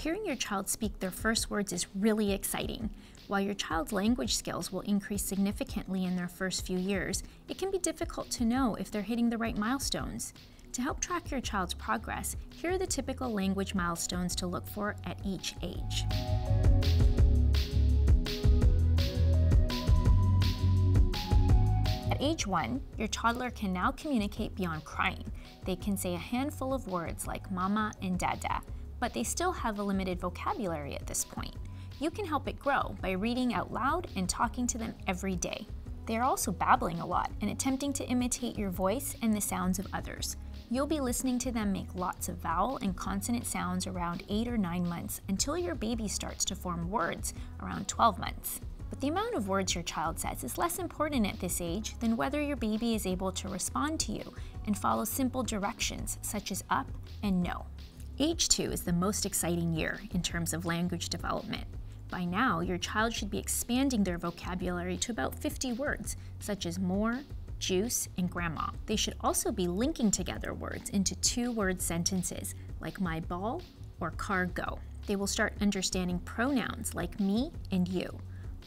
Hearing your child speak their first words is really exciting. While your child's language skills will increase significantly in their first few years, it can be difficult to know if they're hitting the right milestones. To help track your child's progress, here are the typical language milestones to look for at each age. At age 1, your toddler can now communicate beyond crying. They can say a handful of words like mama and dada, but they still have a limited vocabulary at this point. You can help it grow by reading out loud and talking to them every day. They are also babbling a lot and attempting to imitate your voice and the sounds of others. You'll be listening to them make lots of vowel and consonant sounds around 8 or 9 months until your baby starts to form words around 12 months. But the amount of words your child says is less important at this age than whether your baby is able to respond to you and follow simple directions such as up and no. Age 2 is the most exciting year in terms of language development. By now, your child should be expanding their vocabulary to about 50 words, such as more, juice, and grandma. They should also be linking together words into 2-word sentences, like my ball or car go. They will start understanding pronouns like me and you.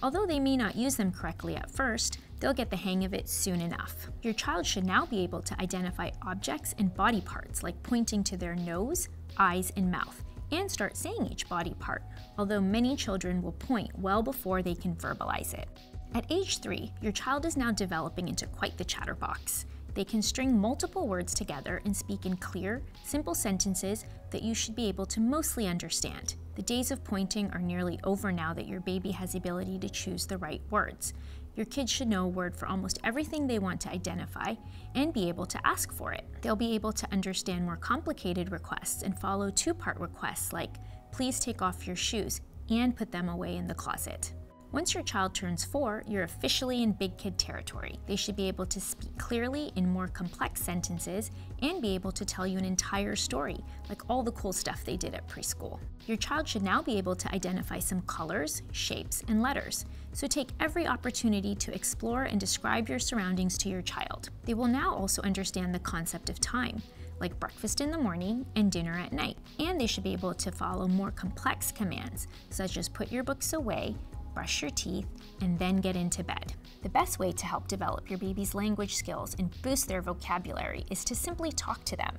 Although they may not use them correctly at first, they'll get the hang of it soon enough. Your child should now be able to identify objects and body parts, like pointing to their nose, eyes, and mouth, and start saying each body part, although many children will point well before they can verbalize it. At age 3, your child is now developing into quite the chatterbox. They can string multiple words together and speak in clear, simple sentences that you should be able to mostly understand. The days of pointing are nearly over now that your baby has the ability to choose the right words. Your kids should know a word for almost everything they want to identify and be able to ask for it. They'll be able to understand more complicated requests and follow 2-part requests like, please take off your shoes and put them away in the closet. Once your child turns 4, you're officially in big kid territory. They should be able to speak clearly in more complex sentences and be able to tell you an entire story, like all the cool stuff they did at preschool. Your child should now be able to identify some colors, shapes, and letters. So take every opportunity to explore and describe your surroundings to your child. They will now also understand the concept of time, like breakfast in the morning and dinner at night. And they should be able to follow more complex commands, such as put your books away, brush your teeth, and then get into bed. The best way to help develop your baby's language skills and boost their vocabulary is to simply talk to them.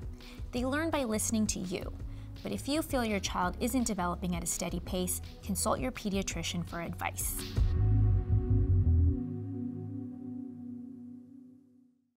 They learn by listening to you. But if you feel your child isn't developing at a steady pace, consult your pediatrician for advice.